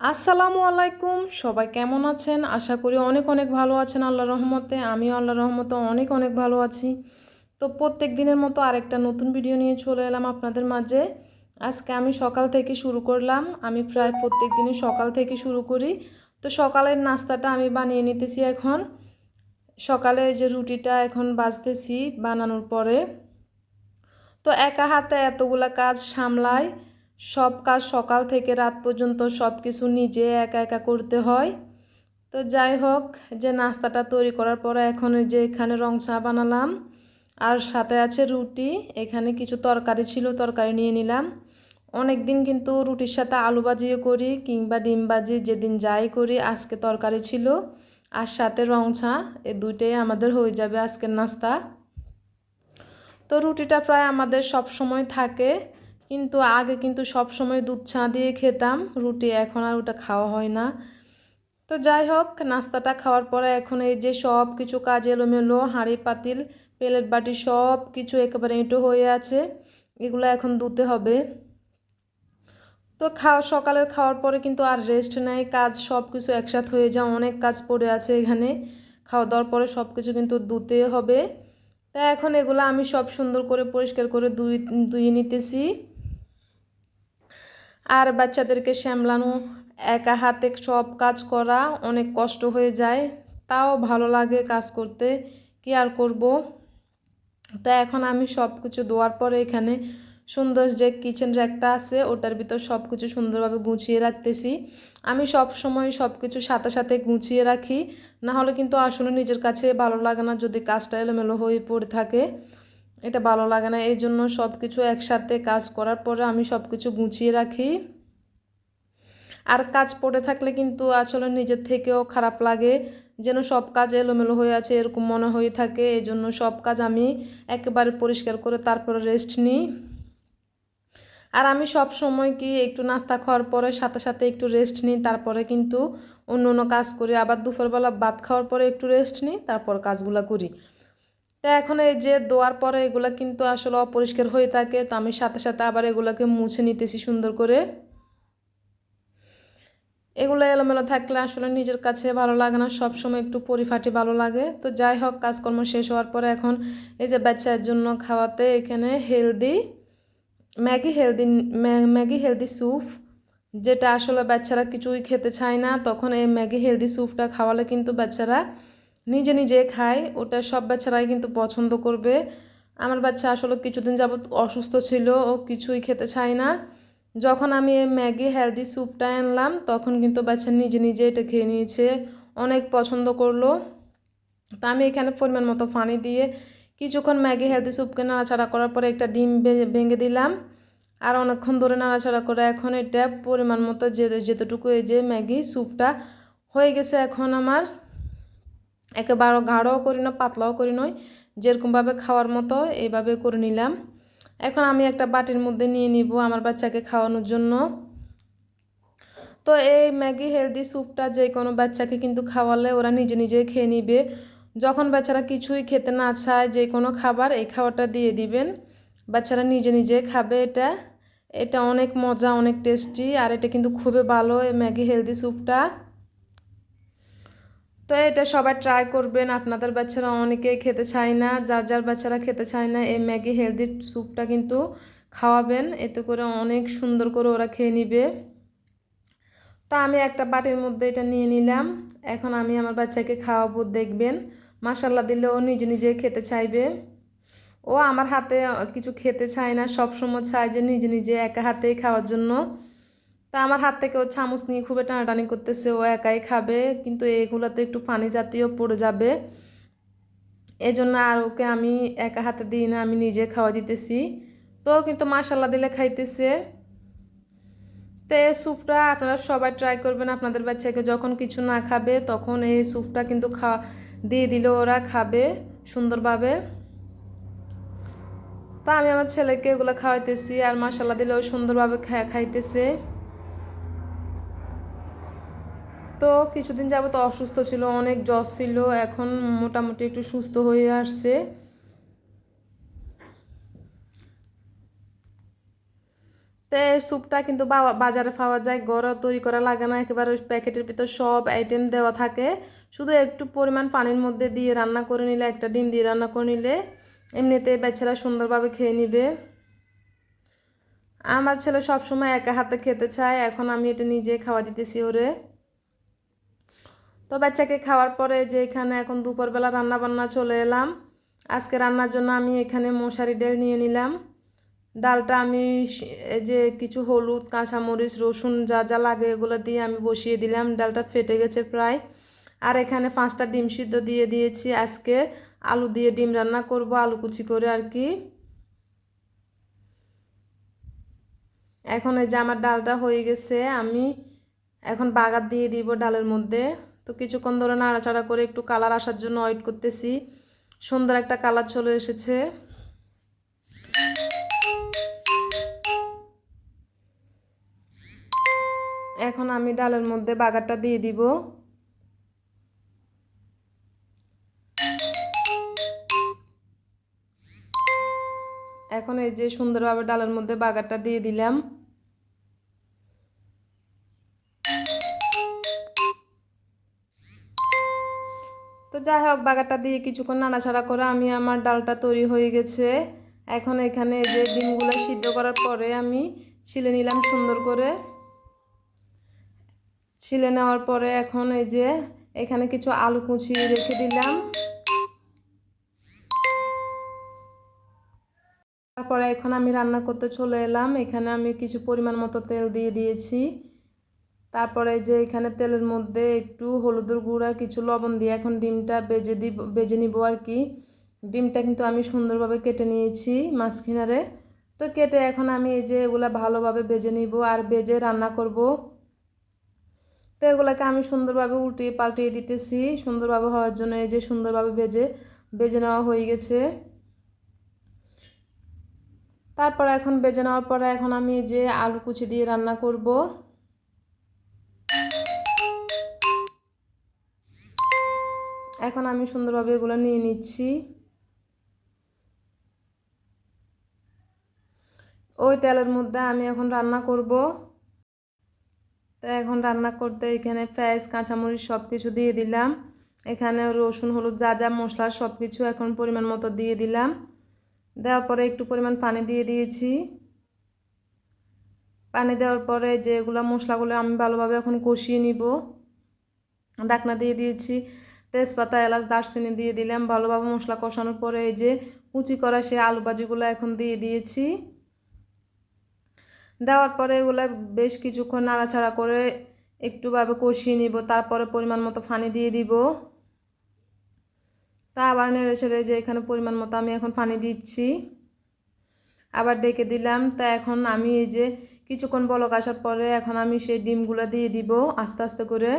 আসসালামু আলাইকুম। সবাই কেমন আছেন? আশা করি অনেক অনেক ভালো আছেন আল্লাহর রহমতে। আমিও আল্লাহর রহমতে অনেক অনেক ভালো আছি। তো প্রত্যেক দিনের মতো আরেকটা নতুন ভিডিও নিয়ে চলে এলাম আপনাদের মাঝে। আজকে আমি সকাল থেকে শুরু করলাম। আমি প্রায় প্রত্যেক দিনই সকাল থেকে শুরু করি। তো সকালের নাস্তাটা আমি বানিয়ে নিতেছি এখন। সকালে যে রুটিটা এখন বাজতেছি বানানোর পরে। তো একা হাতে এতগুলা কাজ সামলাই, সব কাজ সকাল থেকে রাত পর্যন্ত সব কিছু নিজে একা একা করতে হয়। তো যাই হোক, যে নাস্তাটা তৈরি করার পরে এখন যে এখানে রং চা বানালাম আর সাথে আছে রুটি। এখানে কিছু তরকারি ছিল, তরকারি নিয়ে নিলাম। অনেক দিন কিন্তু রুটির সাথে আলু ভাজিও করি কিংবা ডিম ভাজি, যেদিন যাই করি। আজকে তরকারি ছিল আর সাথে রং চা, এই দুইটাই আমাদের হয়ে যাবে আজকের নাস্তা। তো রুটিটা প্রায় আমাদের সব সময় থাকে, কিন্তু আগে কিন্তু সব সময় দুধ চা দিয়ে খেতাম রুটি, এখন আর ওটা খাওয়া হয় না। তো যাই হোক, নাস্তাটা খাওয়ার পরে এখন এই যে সব কিছু কাজ এলোমেলো, হাঁড়ি পাতিল প্লেট বাটি সব কিছু একেবারে এঁটো হয়ে আছে, এগুলো এখন ধুতে হবে। তো সকালের খাওয়ার পরে কিন্তু আর রেস্ট নেই, কাজ সব কিছু একসাথে হয়ে যায়, অনেক কাজ পড়ে আছে এখানে। খাওয়া দাওয়ার পরে সব কিছু কিন্তু ধুতে হবে। তা এখন এগুলো আমি সব সুন্দর করে পরিষ্কার করে ধুয়ে নিতেছি। আর বাচ্চাদেরকে সামলানো, একা হাতে সব কাজ করা অনেক কষ্ট হয়ে যায়, তাও ভালো লাগে কাজ করতে, কি আর করব। তো এখন আমি সব কিছু ধোয়ার পরে এখানে সুন্দর যে কিচেন র্যাকটা আছে ওটার ভিতর সব কিছু সুন্দরভাবে গুছিয়ে রাখতেছি। আমি সব সময় সব কিছু সাথে সাথে গুছিয়ে রাখি, না হলে কিন্তু আসলে নিজের কাছে ভালো লাগে না যদি কাজটা এলোমেলো হয়ে পড়ে থাকে, এটা ভালো লাগে না। এই জন্য সব কিছু একসাথে কাজ করার পরে আমি সব কিছু গুছিয়ে রাখি। আর কাজ পড়ে থাকলে কিন্তু আসলে নিজের থেকেও খারাপ লাগে, যেন সব কাজ এলোমেলো হয়ে আছে এরকম মনে হয়ে থাকে। এই জন্য সব কাজ আমি একেবারে পরিষ্কার করে তারপরে রেস্ট নিই। আর আমি সব সময় কি একটু নাস্তা খাওয়ার পরে সাথে সাথে একটু রেস্ট নিই, তারপরে কিন্তু অন্য অন্য কাজ করি। আবার দুপুরবেলা ভাত খাওয়ার পরে একটু রেস্ট নিই, তারপর কাজগুলো করি। তো এখন এই যে ধোয়ার পরে এগুলো কিন্তু আসলে অপরিষ্কার হয়ে থাকে, তো আমি সাথে সাথে আবার এগুলোকে মুছে নিতেছি সুন্দর করে। এগুলো এলোমেলো থাকলে আসলে নিজের কাছে ভালো লাগে না, সব সময় একটু পরিপাটি ভালো লাগে। তো যাই হোক, কাজকর্ম শেষ হওয়ার পরে এখন এই যে বাচ্চার জন্য খাওয়াতে এখানে ম্যাগি হেলদি স্যুপ, যেটা আসলে বাচ্চারা কিছুই খেতে চায় না, তখন এই ম্যাগি হেলদি স্যুপটা খাওয়ালে কিন্তু বাচ্চারা নিজে নিজে খায়। ওটা সব বাচ্চারাই কিন্তু পছন্দ করবে। আমার বাচ্চা আসলে কিছুদিন যাবত অসুস্থ ছিল, ও কিছুই খেতে চায় না। যখন আমি এই ম্যাগি হেলদি স্যুপটা আনলাম তখন কিন্তু বাচ্চা নিজে নিজে এটা খেয়ে নিয়েছে, অনেক পছন্দ করলো। তা আমি এখানে পরিমাণ মতো পানি দিয়ে কিছুক্ষণ ম্যাগি হেলদি স্যুপকে নাড়াচাড়া করার পরে একটা ডিম ভেঙে দিলাম। আর অনেকক্ষণ ধরে নাড়াচাড়া করে এখন এটা পরিমাণ মতো যেতটুকু এই যে ম্যাগি স্যুপটা হয়ে গেছে এখন আমার। একেবারে গাঢ়ও করি না পাতলাও করি নয়, যেরকমভাবে খাওয়ার মতো এইভাবে করে নিলাম। এখন আমি একটা বাটির মধ্যে নিয়ে নিব আমার বাচ্চাকে খাওয়ানোর জন্য। তো এই ম্যাগি হেলদি স্যুপটা যে কোনো বাচ্চাকে কিন্তু খাওয়ালে ওরা নিজে নিজে খেয়ে নিবে। যখন বাচ্চারা কিছুই খেতে না চায়, যে কোনো খাবার এই খাবারটা দিয়ে দিবেন, বাচ্চারা নিজে নিজে খাবে। এটা এটা অনেক মজা, অনেক টেস্টি, আর এটা কিন্তু খুবই ভালো এই ম্যাগি হেলদি স্যুপটা। তো এটা সবাই ট্রাই করবেন। আপনাদের বাচ্চারা অনেকেই খেতে চায় না, যার যার বাচ্চারা খেতে চায় না এই ম্যাগি হেলদি স্যুপটা কিন্তু খাওয়াবেন, এতে করে অনেক সুন্দর করে ওরা খেয়ে নিবে। তা আমি একটা বাটির মধ্যে এটা নিয়ে নিলাম। এখন আমি আমার বাচ্চাকে খাওয়াবো, দেখবেন মাশাল্লাহ দিলে ও নিজে নিজে খেতে চাইবে। ও আমার হাতে কিছু খেতে চায় না, সবসময় চায় যে নিজে নিজে একা হাতেই খাওয়ার জন্য। তা আমার হাত থেকে ও চামচ নিয়ে খুবই টানাটানি করতেছে, ও একাই খাবে, কিন্তু এগুলোতে একটু পানি জাতীয় পড়ে যাবে, এজন্য আর ওকে আমি একা হাতে দিই না, আমি নিজে খাওয়া দিতেছি। তো কিন্তু মাশাল্লাহ দিলে খাইতেছে। তো এই স্যুপটা আপনারা সবাই ট্রাই করবেন। আপনাদের বাচ্চাকে যখন কিছু না খাবে তখন এই স্যুপটা কিন্তু দিয়ে দিলে ওরা খাবে সুন্দরভাবে। তো আমি আমার ছেলেকে এগুলো খাওয়াইতেছি আর মাশাল্লাহ দিলে ও সুন্দরভাবে খাইতেছে। তো কিছুদিন যাবত অসুস্থ ছিল, অনেক জ্বর ছিল, এখন মোটামুটি একটু সুস্থ হয়ে আসছে। তো তো এই স্যুপটা কিন্তু বাজারে পাওয়া যায়, ঘরে তৈরি করা লাগে না, একেবারে ওই প্যাকেটের ভিতর সব আইটেম দেওয়া থাকে। শুধু একটু পরিমাণ পানির মধ্যে দিয়ে রান্না করে নিলে, একটা ডিম দিয়ে রান্না করে নিলে এমনিতে বাচ্চারা সুন্দরভাবে খেয়ে নিবে। আমার ছেলে সবসময় একা হাতে খেতে চায়, এখন আমি এটা নিজে খাওয়া দিতেছি ওরে। তো বাচ্চাকে খাওয়ার পরে যে এখানে এখন দুপুরবেলা রান্না বান্না চলে এলাম। আজকে রান্নার জন্য আমি এখানে মশারি ডাল নিয়ে নিলাম। ডালটা আমি এই যে কিছু হলুদ, কাঁচামরিচ, রসুন যা যা লাগে এগুলো দিয়ে আমি বসিয়ে দিলাম। ডালটা ফেটে গেছে প্রায়। আর এখানে 5টা ডিম সিদ্ধ দিয়ে দিয়েছি। আজকে আলু দিয়ে ডিম রান্না করব, আলু কুচি করে আর কি। এখন এই যে আমার ডালটা হয়ে গেছে, আমি এখন বাগার দিয়ে দিব ডালের মধ্যে। তো কিছুক্ষণ ধরে নাড়াচাড়া করে একটু কালার আসার জন্য ওয়েট করতেছি। সুন্দর একটা কালার চলে এসেছে। এখন আমি ডালের মধ্যে বাগারটা দিয়ে দিব। এখন এই যে সুন্দরভাবে ডালের মধ্যে বাগারটা দিয়ে দিলাম। তো যাই হোক, বাগারটা দিয়ে কিছুক্ষণ নাড়াচাড়া করে আমি আমার ডালটা তৈরি হয়ে গেছে। এখন এখানে যে ডিমগুলো সিদ্ধ করার পরে আমি ছিলে নিলাম সুন্দর করে। ছিলে নেওয়ার পরে এখন এই যে এখানে কিছু আলু কুচি রেখে দিলাম। তারপরে এখন আমি রান্না করতে চলে এলাম। এখানে আমি কিছু পরিমাণ মতো তেল দিয়ে দিয়েছি। তারপরে যে এখানে তেলের মধ্যে একটু হলুদের গুঁড়া, কিছু লবণ দিয়ে এখন ডিমটা বেজে নিব আর কি। ডিমটা কিন্তু আমি সুন্দরভাবে কেটে নিয়েছি মাঝখানে। তো কেটে এখন আমি এই যে এগুলা ভালোভাবে বেজে নিব আর বেজে রান্না করব। তো এগুলাকে আমি সুন্দরভাবে উল্টিয়ে পাল্টিয়ে দিতেছি সুন্দরভাবে হওয়ার জন্য। এই যে সুন্দরভাবে বেজে নেওয়া হয়ে গেছে। তারপর এখন বেজে নেওয়ার পরে এখন আমি যে আলু কুচি দিয়ে রান্না করব। এখন আমি সুন্দরভাবে এগুলো নিয়ে নিচ্ছি। ওই তেলের মধ্যে আমি এখন রান্না করব। তো এখন রান্না করতে এখানে পেঁয়াজ, কাঁচামরিচ সব কিছু দিয়ে দিলাম। এখানে রসুন, হলুদ যা যা মশলা সব কিছু এখন পরিমাণ মতো দিয়ে দিলাম। দেওয়ার পরে একটু পরিমাণ পানি দিয়ে দিয়েছি। পানি দেওয়ার পরে যেগুলো মশলাগুলো আমি ভালোভাবে এখন কষিয়ে নিব। ঢাকনা দিয়ে দিয়েছি। তেজপাতা, এলাচ, দারচিনি দিয়ে দিলাম। ভালোভাবে মশলা কষানোর পরে এই যে কুচি করা সেই আলু ভাজিগুলো এখন দিয়ে দিয়েছি। দেওয়ার পরে এগুলো বেশ কিছুক্ষণ নাড়াচাড়া করে একটুভাবে কষিয়ে নিব। তারপরে পরিমাণ মতো পানি দিয়ে দিব। তা আবার নেড়ে ছেড়ে যে এখানে পরিমাণ মতো আমি এখন পানি দিচ্ছি, আবার ডেকে দিলাম। তা এখন আমি এই যে কিছুক্ষণ বলক আসার পরে এখন আমি সেই ডিমগুলো দিয়ে দিব আস্তে আস্তে করে।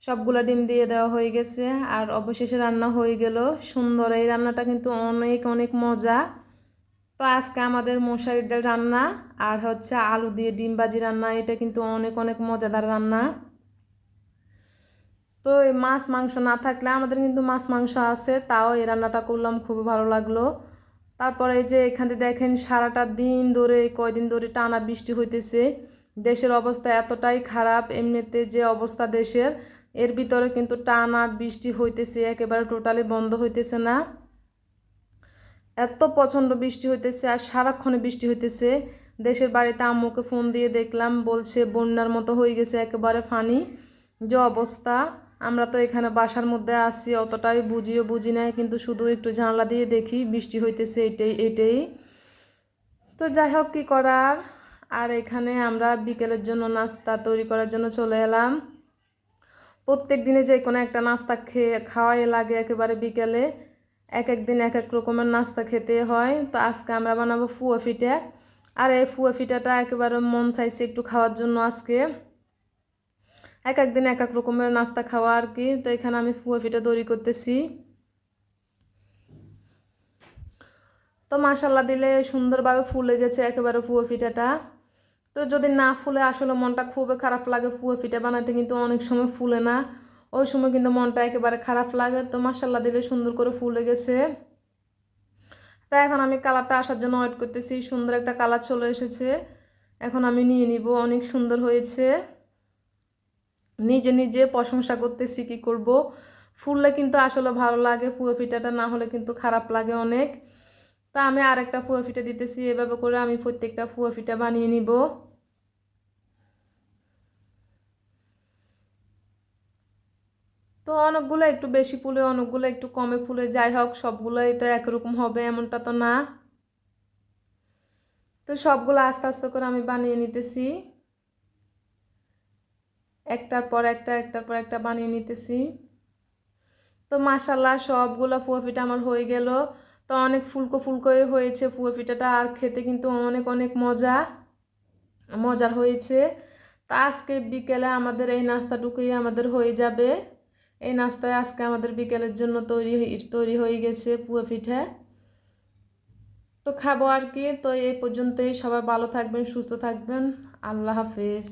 সবগুলো ডিম দিয়ে দেওয়া হয়ে গেছে আর অবশেষে রান্না হয়ে গেল সুন্দর। এই রান্নাটা কিন্তু অনেক অনেক মজা। তো আজকে আমাদের মশারির ডাল রান্না আর হচ্ছে আলু দিয়ে ডিম ভাজি রান্না, এটা কিন্তু অনেক অনেক মজাদার রান্না। তো এই মাছ মাংস না থাকলে, আমাদের কিন্তু মাছ মাংস আছে, তাও এই রান্নাটা করলাম, খুবই ভালো লাগলো। তারপরে এই যে এখানে দেখেন সারাটা দিন ধরে, কয়দিন ধরে টানা বৃষ্টি হইতেছে। দেশের অবস্থা এতটাই খারাপ, এমনিতে যে অবস্থা দেশের, এর ভিতরে কিন্তু টানা বৃষ্টি হইতেছে, একেবারে টোটালি বন্ধ হইতেছে না। এত প্রচণ্ড বৃষ্টি হইতেছে আর সারাক্ষণে বৃষ্টি হইতেছে। দেশের বাড়িতে আম্মুকে ফোন দিয়ে দেখলাম, বলছে বন্যার মতো হয়ে গেছে একেবারে ফানি যে অবস্থা। আমরা তো এখানে বাসার মধ্যে আছি, অতটাই বুঝি নাই, কিন্তু শুধু একটু জানলা দিয়ে দেখি বৃষ্টি হইতেছে, এটাই। তো যাই হোক, কী করার। আর এখানে আমরা বিকেলের জন্য নাস্তা তৈরি করার জন্য চলে এলাম। প্রত্যেক দিনে যে কোনো একটা নাস্তা খাওয়াই লাগে একেবারে বিকেলে। এক এক দিন এক এক রকমের নাস্তা খেতে হয়। তো আজকে আমরা বানাবো ফুয়া পিঠা। আর এই ফুয়া পিঠাটা একেবারে মন চাইছে একটু খাওয়ার জন্য আজকে। এক এক দিন এক এক রকমের নাস্তা খাওয়া আর কি। তো এখানে আমি ফুয়া পিঠা তৈরি করতেছি। তো মাশাল্লাহ দিলে সুন্দরভাবে ফুলে গেছে একেবারে ফুয়া পিঠাটা। তো যদি না ফুলে আসলে মনটা খুবই খারাপ লাগে। ফুয়া পিঠা বানাতে কিন্তু অনেক সময় ফুলে না, ওই সময় কিন্তু মনটা একেবারে খারাপ লাগে। তো মাশাল্লাহ দিলে সুন্দর করে ফুলে গেছে। তাই এখন আমি কালারটা আসার জন্য ওয়েট করতেছি। সুন্দর একটা কালার চলে এসেছে। এখন আমি নিয়ে নিব। অনেক সুন্দর হয়েছে। নিজে নিজে প্রশংসা করতেছি, কি করব। ফুললে কিন্তু আসলে ভালো লাগে, পুয়া পিঠাটা না হলে কিন্তু খারাপ লাগে অনেক। তা আমি আরেকটা পুয়া পিঠা দিতেছি। এভাবে করে আমি প্রত্যেকটা পুয়া পিঠা বানিয়ে নিব। তো অনেকগুলো একটু বেশি ফুলে, অনেকগুলো একটু কমে ফুলে, যাই হোক সবগুলোই তো একরকম হবে এমনটা তো না। তো সবগুলো আস্তে আস্তে করে আমি বানিয়ে নিতেছি, একটার পর একটা একটার পর একটা বানিয়ে নিতেছি। তো মাশাল্লাহ সবগুলো পুয়া পিঠা আমার হয়ে গেল। তো অনেক ফুলকো ফুলকোই হয়েছে পুয়া পিঠাটা, আর খেতে কিন্তু অনেক অনেক মজার হয়েছে। তো আজকে বিকেলে আমাদের এই নাস্তাটুকুই আমাদের হয়ে যাবে। এই নাস্তায় আজকে আমাদের বিকেলের জন্য তৈরি হয়ে গেছে পুয়া পিঠা। তো খাবো আর কি। তো এই পর্যন্তই, সবাই ভালো থাকবেন, সুস্থ থাকবেন। আল্লাহ হাফেজ।